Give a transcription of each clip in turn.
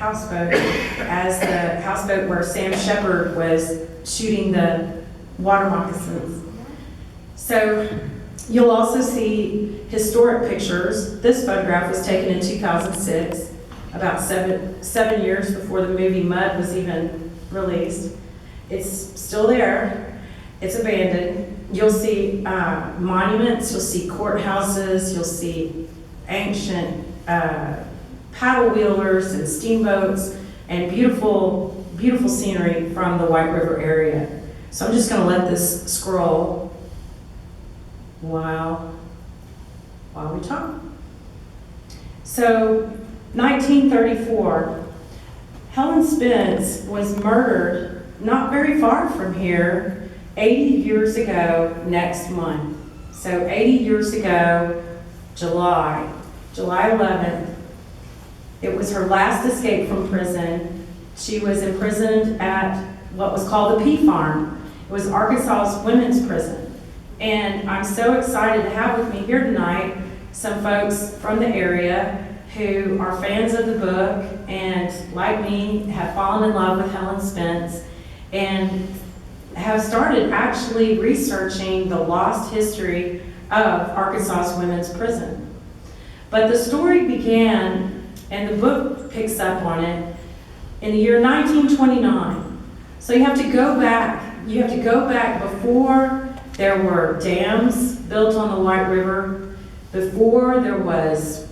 houseboat as the houseboat where Sam Shepard was shooting the water moccasins. So you'll also see historic pictures. This photograph was taken in 2006, about seven years before the movie Mud was even released. It's still there. It's abandoned. You'll see monuments, you'll see courthouses, you'll see ancient paddle wheelers and steamboats and beautiful, beautiful scenery from the White River area. So I'm just going to let this scroll while we talk. So 1934, Helen Spence was murdered not very far from here 80 years ago next month. So 80 years ago, July 11th, it was her last escape from prison. She was imprisoned at what was called the P Farm. It was Arkansas's women's prison. And I'm so excited to have with me here tonight some folks from the area who are fans of the book and, like me, have fallen in love with Helen Spence and have started actually researching the lost history of Arkansas's women's prison. But the story began, and the book picks up on it, in the year 1929. So you have to go back. You have to go back before there were dams built on the White River, before there was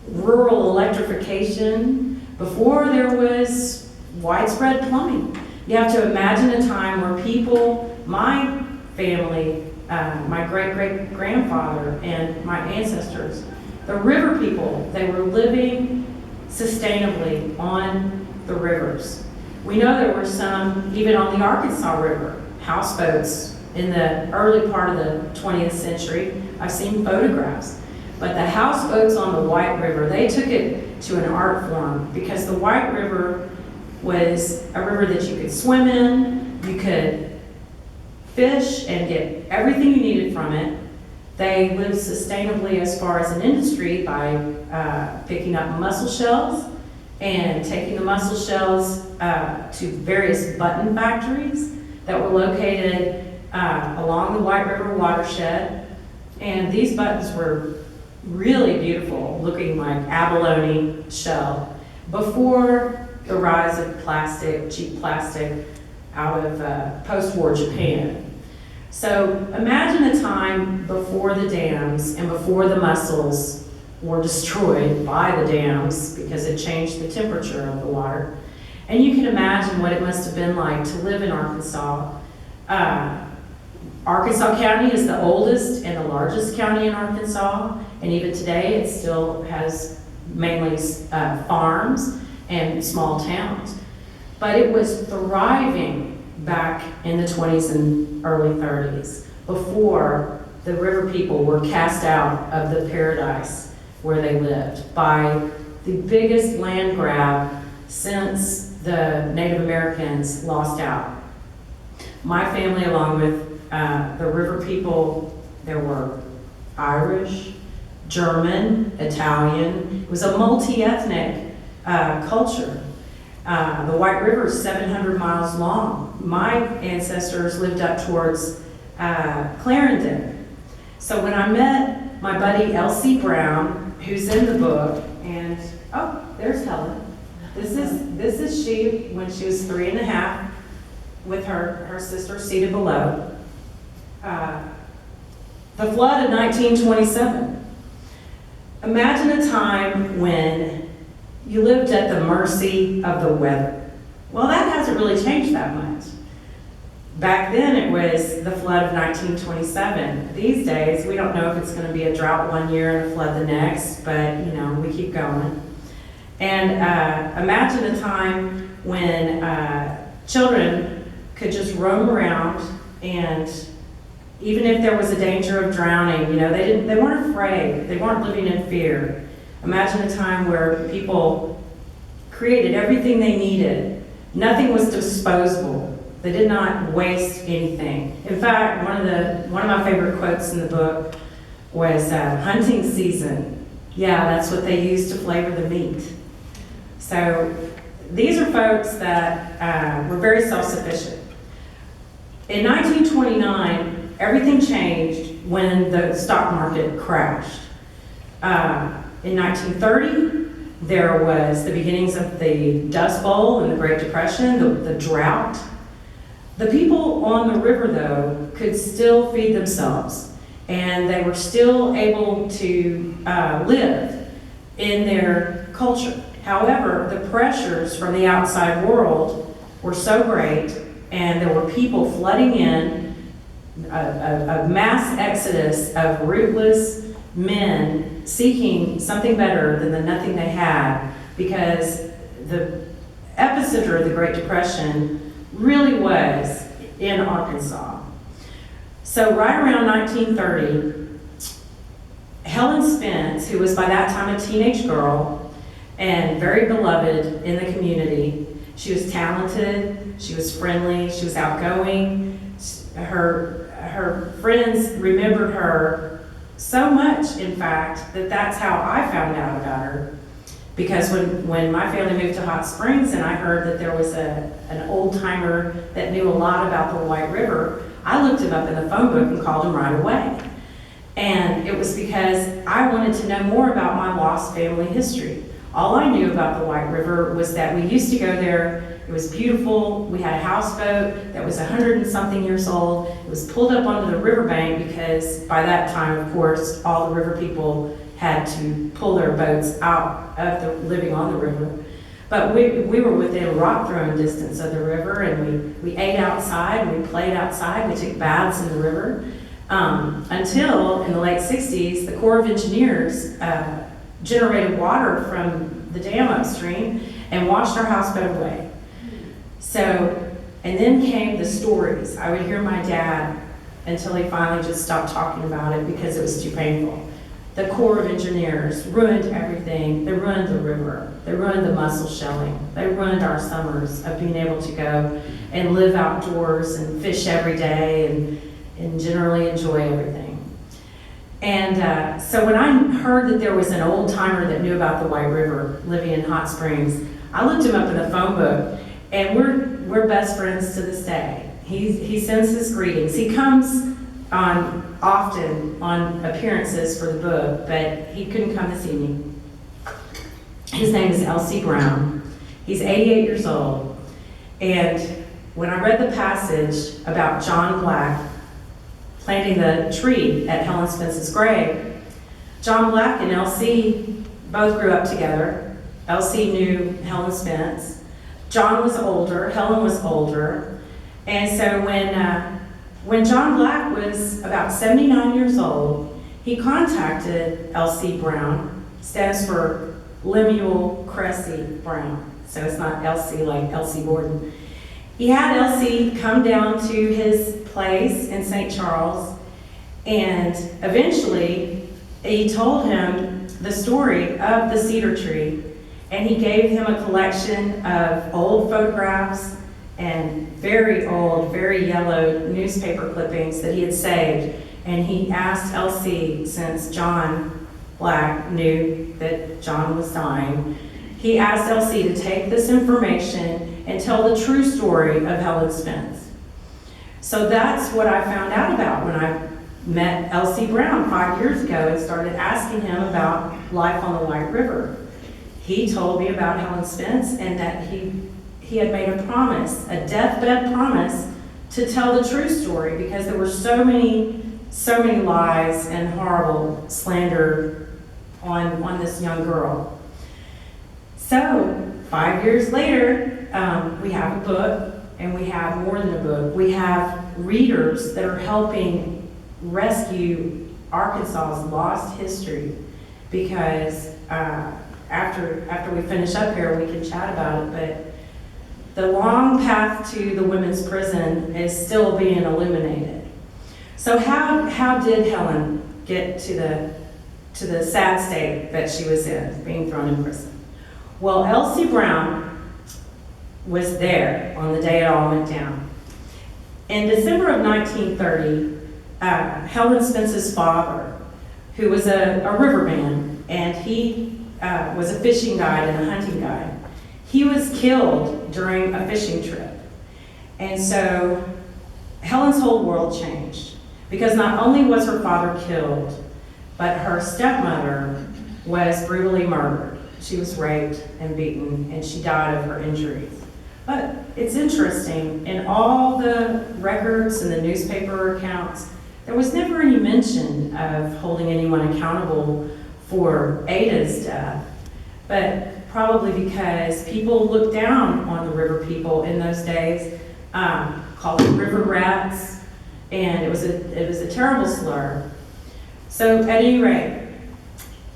rural electrification, before there was widespread plumbing. You have to imagine a time where people, my family, my great-great-grandfather and my ancestors, the river people, they were living sustainably on the rivers. We know there were some, even on the Arkansas River, houseboats in the early part of the 20th century. I've seen photographs. But the houseboats on the White River, they took it to an art form because the White River was a river that you could swim in, you could fish and get everything you needed from it. They lived sustainably as far as an industry by picking up mussel shells and taking the mussel shells to various button factories that were located along the White River watershed. And these buttons were really beautiful, looking like abalone shell, before the rise of plastic, cheap plastic, out of post-war Japan. So imagine a time before the dams and before the mussels were destroyed by the dams because it changed the temperature of the water. And you can imagine what it must have been like to live in Arkansas. Arkansas County is the oldest and the largest county in Arkansas, and even today it still has mainly farms and small towns. But it was thriving back in the 20s and early 30s, before the river people were cast out of the paradise where they lived by the biggest land grab since the Native Americans lost out. My family, along with the river people, there were Irish, German, Italian. It was a multi-ethnic culture. The White River is 700 miles long. My ancestors lived up towards Clarendon. So when I met my buddy Elsie Brown, who's in the book, and oh, there's Helen. This is she when she was 3.5, with her sister seated below. The flood of 1927. Imagine a time when you lived at the mercy of the weather. Well, that hasn't really changed that much. Back then it was the flood of 1927. These days, we don't know if it's going to be a drought one year and a flood the next, but we keep going. And imagine a time when children could just roam around, and even if there was a danger of drowning, they weren't afraid. They weren't living in fear. Imagine a time where people created everything they needed. Nothing was disposable. They did not waste anything. In fact, one of my favorite quotes in the book was hunting season. Yeah, that's what they used to flavor the meat. So these are folks that were very self-sufficient. In 1929, everything changed when the stock market crashed. In 1930, there was the beginnings of the Dust Bowl and the Great Depression, the drought. The people on the river, though, could still feed themselves, and they were still able to live in their culture. However, the pressures from the outside world were so great, and there were people flooding in, a mass exodus of rootless men seeking something better than the nothing they had, because the epicenter of the Great Depression really was in Arkansas. So right around 1930, Helen Spence, who was by that time a teenage girl and very beloved in the community, she was talented, she was friendly, she was outgoing. Her friends remembered her so much, in fact, that that's how I found out about her. Because when my family moved to Hot Springs and I heard that there was an old-timer that knew a lot about the White River, I looked him up in the phone book and called him right away. And it was because I wanted to know more about my lost family history. All I knew about the White River was that we used to go there. It was beautiful. We had a houseboat that was 100 and something years old. It was pulled up onto the riverbank because by that time, of course, all the river people had to pull their boats out of living on the river. But we were within rock throwing distance of the river, and we ate outside, we played outside, we took baths in the river. Until in the late 60s, the Corps of Engineers generated water from the dam upstream and washed our houseboat away. So, and then came the stories. I would hear my dad until he finally just stopped talking about it because it was too painful. The Corps of Engineers ruined everything. They ruined the river. They ruined the mussel shelling. They ruined our summers of being able to go and live outdoors and fish every day and generally enjoy everything. And so when I heard that there was an old timer that knew about the White River living in Hot Springs, I looked him up in the phone book, and we're best friends to this day. He sends his greetings. He comes often on appearances for the book, but he couldn't come this evening. His name is L.C. Brown. He's 88 years old. And when I read the passage about John Black planting the tree at Helen Spence's grave, John Black and L.C. both grew up together. L.C. knew Helen Spence. John was older, Helen was older. And so when John Black was about 79 years old, he contacted L.C. Brown, stands for Lemuel Cressy Brown. So it's not L.C. like L.C. Borden. He had L.C. come down to his place in St. Charles, and eventually he told him the story of the cedar tree, and he gave him a collection of old photographs and very old, very yellowed newspaper clippings that he had saved. And he asked L.C., since John Black knew that John was dying, he asked L.C. to take this information and tell the true story of Helen Spence. So that's what I found out about when I met L.C. Brown 5 years ago and started asking him about life on the White River. He told me about Helen Spence and that he had made a promise, a deathbed promise, to tell the true story because there were so many lies and horrible slander on this young girl. So 5 years later, we have a book, and we have more than a book. We have readers that are helping rescue Arkansas's lost history, because after we finish up here, we can chat about it, but the long path to the women's prison is still being illuminated. So how did Helen get to the sad state that she was in, being thrown in prison? Well, L.C. Brown was there on the day it all went down. In December of 1930, Helen Spence's father, who was a riverman, and he was a fishing guide and a hunting guide, he was killed during a fishing trip. And so Helen's whole world changed, because not only was her father killed, but her stepmother was brutally murdered. She was raped and beaten, and she died of her injuries. But it's interesting, in all the records and the newspaper accounts, there was never any mention of holding anyone accountable for Ada's death, but probably because people looked down on the river people in those days, called them river rats, and it was a terrible slur. So at any rate,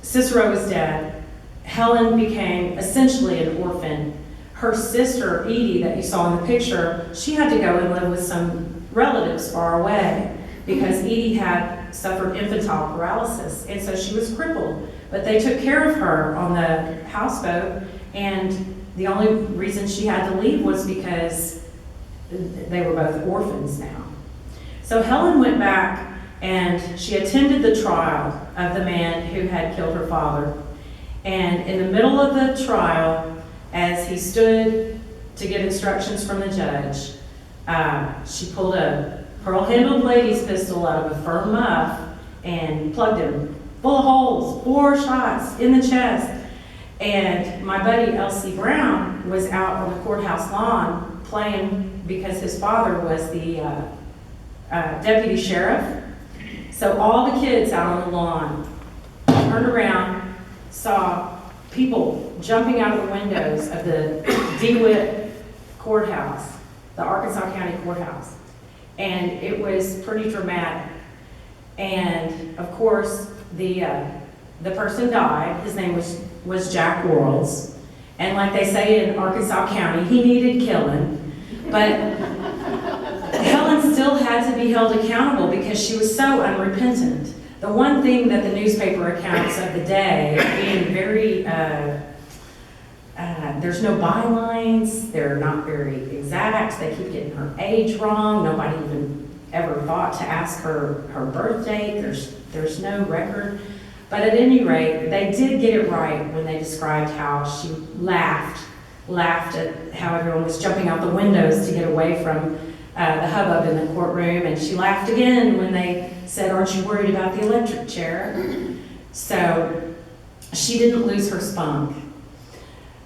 Cicero was dead. Helen became essentially an orphan. Her sister, Edie, that you saw in the picture, she had to go and live with some relatives far away because Edie had suffered infantile paralysis, and so she was crippled. But they took care of her on the houseboat, and the only reason she had to leave was because they were both orphans now. So Helen went back and she attended the trial of the man who had killed her father. And in the middle of the trial, as he stood to get instructions from the judge, she pulled a pearl-handled lady's pistol out of a firm muff and plugged him full of holes, 4 shots in the chest. And my buddy L.C. Brown was out on the courthouse lawn playing because his father was the deputy sheriff. So all the kids out on the lawn turned around, saw people jumping out of the windows of the DeWitt courthouse, the Arkansas County courthouse. And it was pretty dramatic. And of course, the person died. His name was Jack Worrells. And like they say in Arkansas County, he needed killing. But Helen still had to be held accountable because she was so unrepentant. The one thing that the newspaper accounts of the day, being very, there's no bylines, they're not very exact, they keep getting her age wrong, nobody even ever thought to ask her birth date, there's no record. But at any rate, they did get it right when they described how she laughed at how everyone was jumping out the windows to get away from the hubbub in the courtroom, and she laughed again when they said, "Aren't you worried about the electric chair?" So she didn't lose her spunk.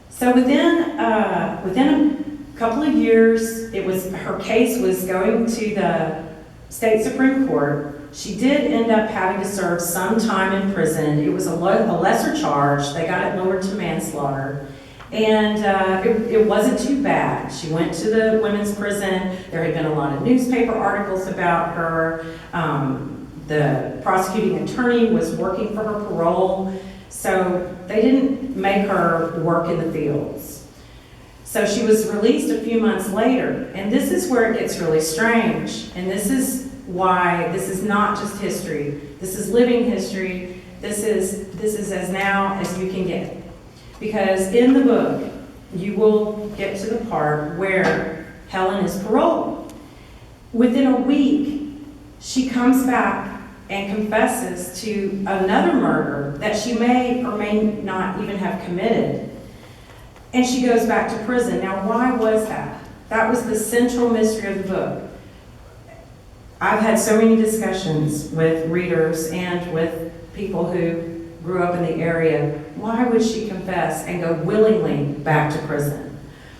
So within a couple of years, her case was going to the state Supreme Court. She did end up having to serve some time in prison. It was a lesser charge. They got it lowered to manslaughter. And it wasn't too bad. She went to the women's prison. There had been a lot of newspaper articles about her. The prosecuting attorney was working for her parole. So they didn't make her work in the fields. So she was released a few months later. And this is where it gets really strange. And this is why this is not just history. This is living history. This is as now as you can get. Because in the book, you will get to the part where Helen is paroled. Within a week, she comes back and confesses to another murder that she may or may not even have committed. And she goes back to prison. Now, why was that? That was the central mystery of the book. I've had so many discussions with readers and with people who grew up in the area. Why would she confess and go willingly back to prison?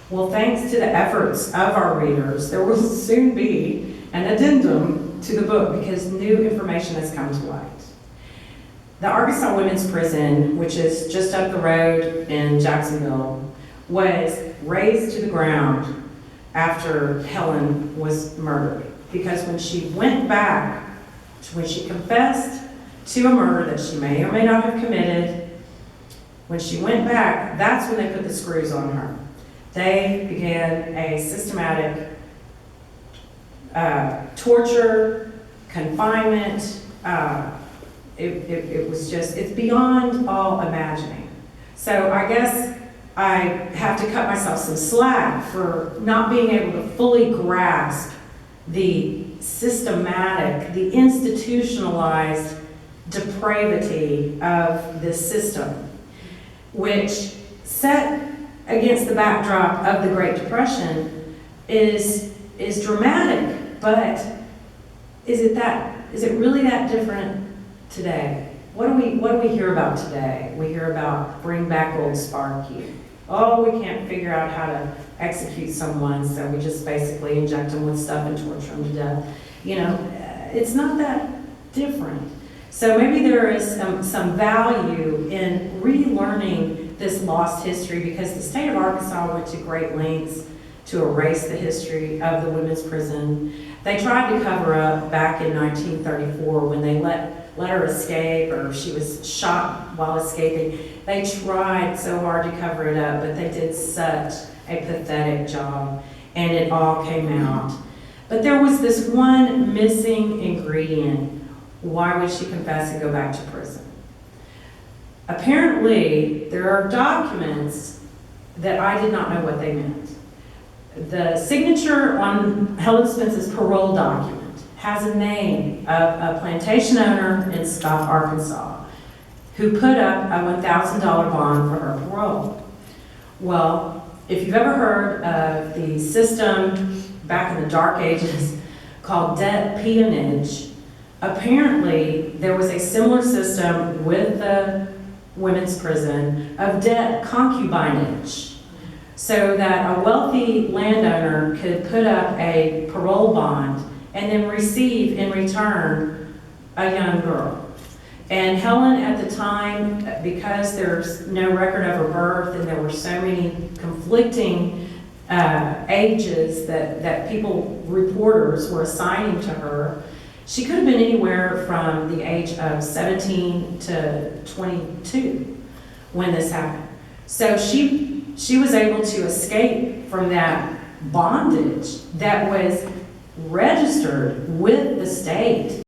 Well, thanks to the efforts of our readers, there will soon be an addendum to the book because new information has come to light. The Arkansas Women's Prison, which is just up the road in Jacksonville, was razed to the ground after Helen was murdered. Because when she went back, when she confessed to a murder that she may or may not have committed, when she went back, that's when they put the screws on her. They began a systematic torture, confinement. It was just, it's beyond all imagining. So I guess I have to cut myself some slack for not being able to fully grasp the systematic, the institutionalized depravity of this system, which set against the backdrop of the Great Depression is dramatic, but is it really that different today? What do we hear about today? We hear about bring back old Sparky. Oh, we can't figure out how to execute someone, so we just basically inject them with stuff and torture them to death. You know, it's not that different. So maybe there is some value in relearning this lost history, because the state of Arkansas went to great lengths to erase the history of the women's prison. They tried to cover up back in 1934 when they let her escape, or she was shot while escaping. They tried so hard to cover it up, but they did such a pathetic job, and it all came out. But there was this one missing ingredient. Why would she confess and go back to prison? Apparently, there are documents that I did not know what they meant. The signature on Helen Spence's parole document has a name of a plantation owner in Scott, Arkansas, who put up a $1,000 bond for her parole. Well, if you've ever heard of the system back in the dark ages called debt peonage, apparently there was a similar system with the women's prison of debt concubinage, so that a wealthy landowner could put up a parole bond and then receive in return a young girl. And Helen at the time, because there's no record of her birth and there were so many conflicting ages that reporters were assigning to her, she could have been anywhere from the age of 17 to 22 when this happened. So she was able to escape from that bondage that was registered with the state